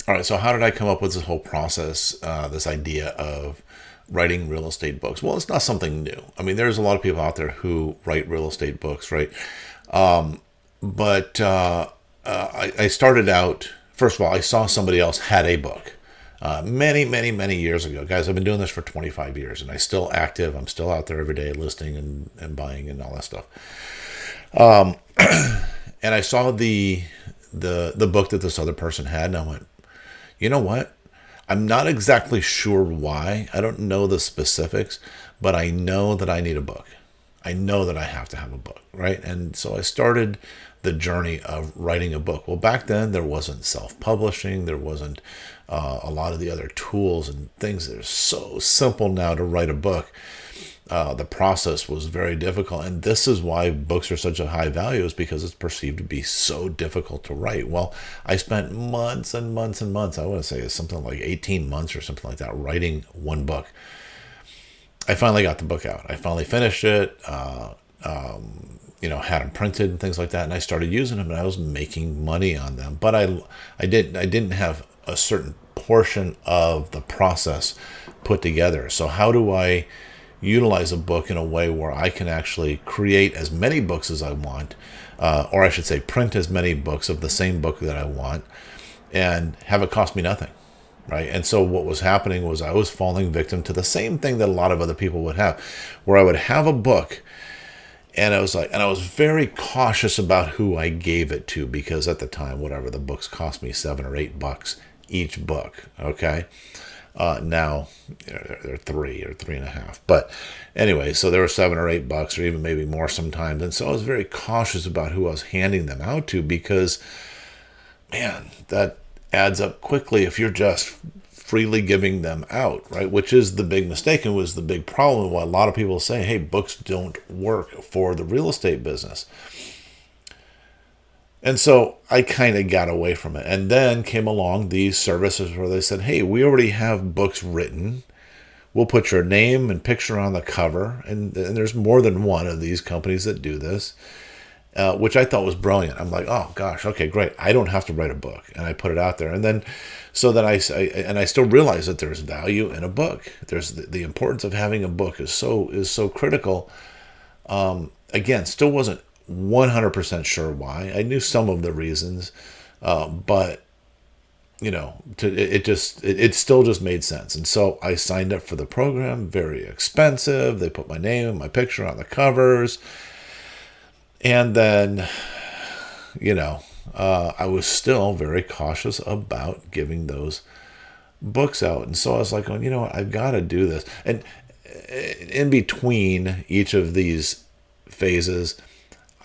All right, so how did I come up with this whole process, this idea of writing real estate books? Well, it's not something new. I mean, there's a lot of people out there who write real estate books, right? But I started out, first of all, I saw somebody else had a book many, many, many years ago. Guys, I've been doing this for 25 years and I'm still active. I'm still out there every day listing and buying and all that stuff. And I saw the book that this other person had, and I went, you know what? I'm not exactly sure why. I don't know the specifics, but I know that I need a book. I know that I have to have a book, right? And so I started the journey of writing a book. Well, back then there wasn't self-publishing. There wasn't a lot of the other tools and things that are so simple now to write a book. The process was very difficult, and this is why books are such a high value, is because it's perceived to be so difficult to write. Well, I spent months and months and months, I want to say it's something like 18 months or something like that, writing one book. I finally got the book out. I finally finished it, had them printed and things like that, and I started using them, and I was making money on them. But I didn't have a certain portion of the process put together. So how do I utilize a book in a way where I can actually create as many books as I want, or I should say print as many books of the same book that I want, and have it cost me nothing, right? And so what was happening was I was falling victim to the same thing that a lot of other people would have, where I would have a book, and I was very cautious about who I gave it to, because at the time, whatever, the books cost me $7 or $8 each book, okay? Now they're 3 or 3.5. But anyway, so there were $7 or $8, or even maybe more sometimes. And so I was very cautious about who I was handing them out to, because, man, that adds up quickly if you're just freely giving them out, right? Which is the big mistake, and was the big problem. Why a lot of people say, hey, books don't work for the real estate business. And so I kind of got away from it. And then came along these services where they said, hey, we already have books written. We'll put your name and picture on the cover. And there's more than one of these companies that do this, which I thought was brilliant. I'm like, oh, gosh, okay, great. I don't have to write a book. And I put it out there. And then so that I still realize that there's value in a book. There's the importance of having a book is so critical. Again, still wasn't 100% sure why. I knew some of the reasons, but it still just made sense. And so I signed up for the program. Very expensive. They put my name and my picture on the covers, and then I was still very cautious about giving those books out. And so I was like, oh, you know what, I've got to do this. And in between each of these phases,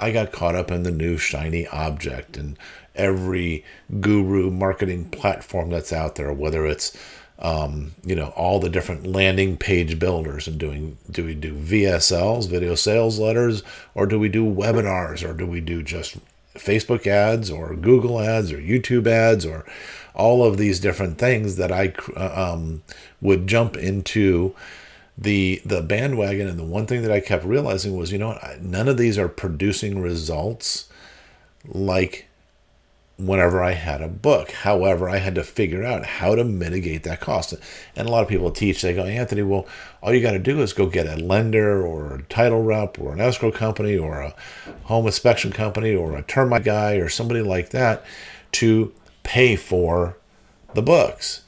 I got caught up in the new shiny object and every guru marketing platform that's out there, whether it's, all the different landing page builders, and do we do VSLs, video sales letters, or do we do webinars, or do we do just Facebook ads or Google ads or YouTube ads, or all of these different things that I would jump into the bandwagon. And the one thing that I kept realizing was, none of these are producing results like whenever I had a book. However, I had to figure out how to mitigate that cost. And a lot of people teach, they go, Anthony, well, all you got to do is go get a lender or a title rep or an escrow company or a home inspection company or a termite guy or somebody like that to pay for the books.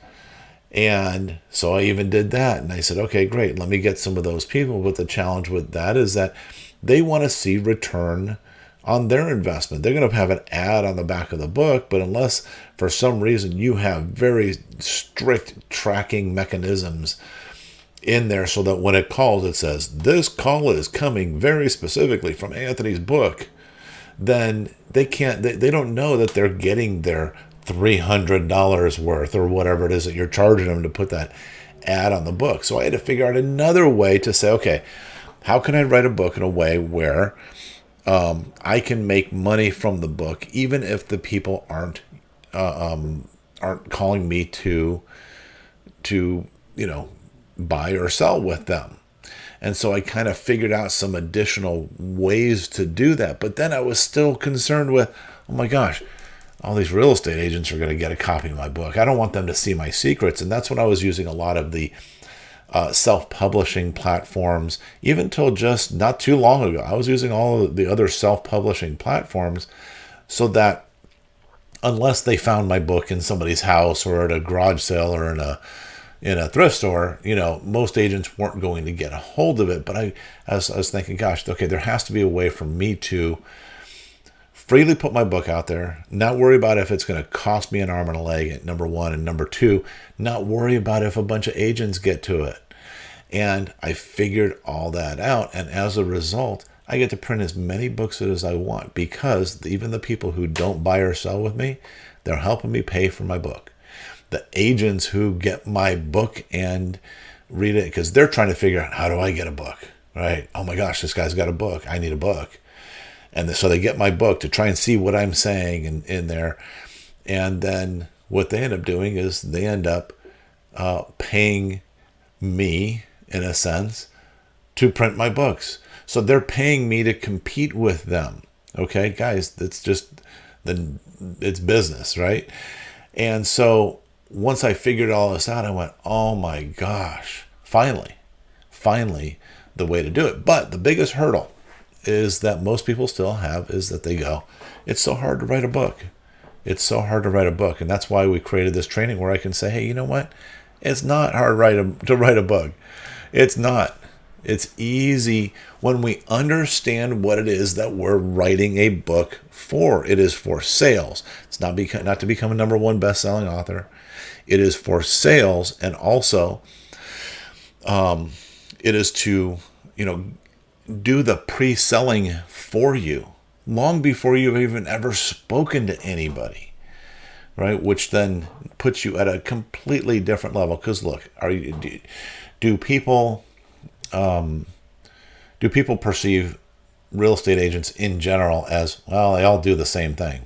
And so I even did that. And I said, okay, great, let me get some of those people. But the challenge with that is that they want to see return on their investment. They're going to have an ad on the back of the book, but unless for some reason you have very strict tracking mechanisms in there so that when it calls, it says, this call is coming very specifically from Anthony's book, then they don't know that they're getting their $300 worth or whatever it is that you're charging them to put that ad on the book. So I had to figure out another way to say, okay, how can I write a book in a way where I can make money from the book, even if the people aren't calling me to buy or sell with them. And so I kind of figured out some additional ways to do that. But then I was still concerned with, oh my gosh, all these real estate agents are going to get a copy of my book. I don't want them to see my secrets. And that's when I was using a lot of the self-publishing platforms. Even till just not too long ago, I was using all of the other self-publishing platforms so that unless they found my book in somebody's house or at a garage sale or in a thrift store, most agents weren't going to get a hold of it. But I was thinking, gosh, okay, there has to be a way for me to freely put my book out there, not worry about if it's going to cost me an arm and a leg, number one, and number two, not worry about if a bunch of agents get to it. And I figured all that out, and as a result, I get to print as many books as I want, because even the people who don't buy or sell with me, they're helping me pay for my book. The agents who get my book and read it, because they're trying to figure out, how do I get a book, right? Oh my gosh, this guy's got a book. I need a book. And so they get my book to try and see what I'm saying in there. And then what they end up doing is they end up paying me, in a sense, to print my books. So they're paying me to compete with them. Okay, guys, it's business, right? And so once I figured all this out, I went, oh my gosh, finally, the way to do it. But the biggest hurdle is that most people still have is that they go, it's so hard to write a book. It's so hard to write a book. And that's why we created this training where I can say, hey, you know what? It's not hard to write a book. It's not. It's easy when we understand what it is that we're writing a book for. It is for sales. It's not to become a number one best-selling author. It is for sales, and also it is to, do the pre-selling for you long before you've even ever spoken to anybody, right? Which then puts you at a completely different level. Because look, do people perceive real estate agents in general as, well, they all do the same thing?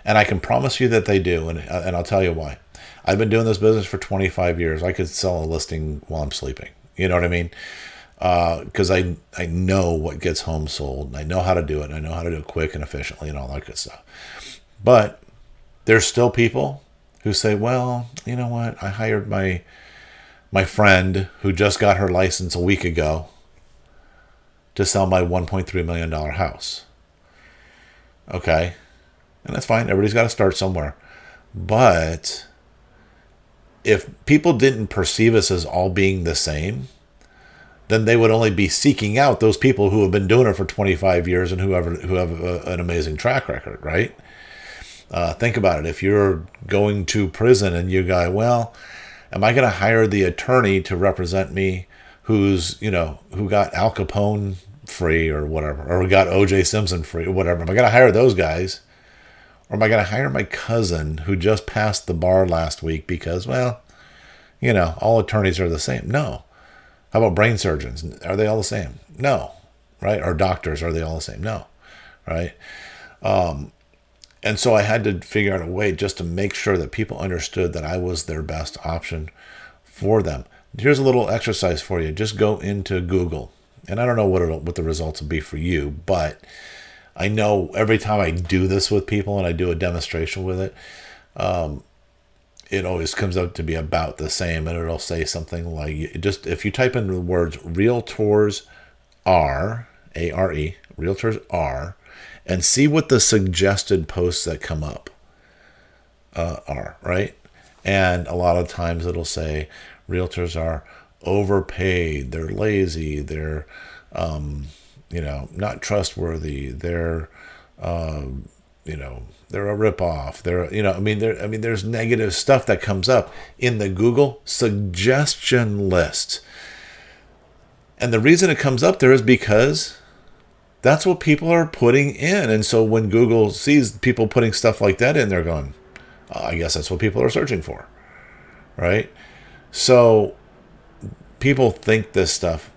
And I can promise you that they do, and I'll tell you why. I've been doing this business for 25 years. I could sell a listing while I'm sleeping. You know what I mean? Because I know what gets homes sold, and I know how to do it, and I know how to do it quick and efficiently and all that good stuff. But there's still people who say, well, you know what? I hired my friend who just got her license a week ago to sell my $1.3 million house. Okay. And that's fine. Everybody's got to start somewhere. But if people didn't perceive us as all being the same, then they would only be seeking out those people who have been doing it for 25 years and who have an amazing track record, right? Think about it. If you're going to prison and you go, well, am I going to hire the attorney to represent me who got Al Capone free or whatever, or who got O.J. Simpson free or whatever? Am I going to hire those guys? Or am I going to hire my cousin who just passed the bar last week because, well, all attorneys are the same? No. How about brain surgeons? Are they all the same? No. Right? Or doctors, are they all the same? No. Right? And so I had to figure out a way just to make sure that people understood that I was their best option for them. Here's a little exercise for you. Just go into Google. And I don't know what the results will be for you, but I know every time I do this with people and I do a demonstration with it, it always comes out to be about the same, and it'll say something like, just if you type in the words realtors are, A-R-E, realtors are, and see what the suggested posts that come up are, right? And a lot of times it'll say realtors are overpaid, they're lazy, they're not trustworthy, they're they're a ripoff. There's negative stuff that comes up in the Google suggestion list. And the reason it comes up there is because that's what people are putting in. And so when Google sees people putting stuff like that in, they're going, I guess that's what people are searching for, right? So people think this stuff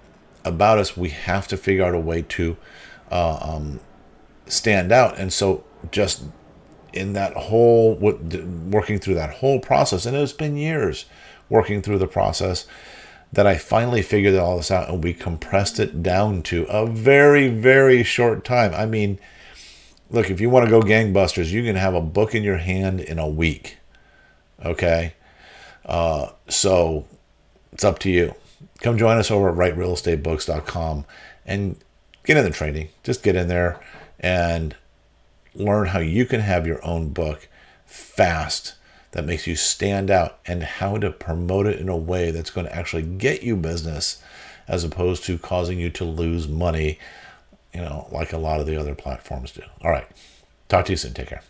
about us. We have to figure out a way to stand out. And so just in that working through that whole process, and it's been years working through the process, that I finally figured all this out, and we compressed it down to a very, very short time. I mean, look, if you want to go gangbusters, you can have a book in your hand in a week. Okay? So it's up to you. Come join us over at writerealestatebooks.com and get in the training. Just get in there and learn how you can have your own book fast that makes you stand out, and how to promote it in a way that's going to actually get you business as opposed to causing you to lose money, like a lot of the other platforms do. All right. Talk to you soon. Take care.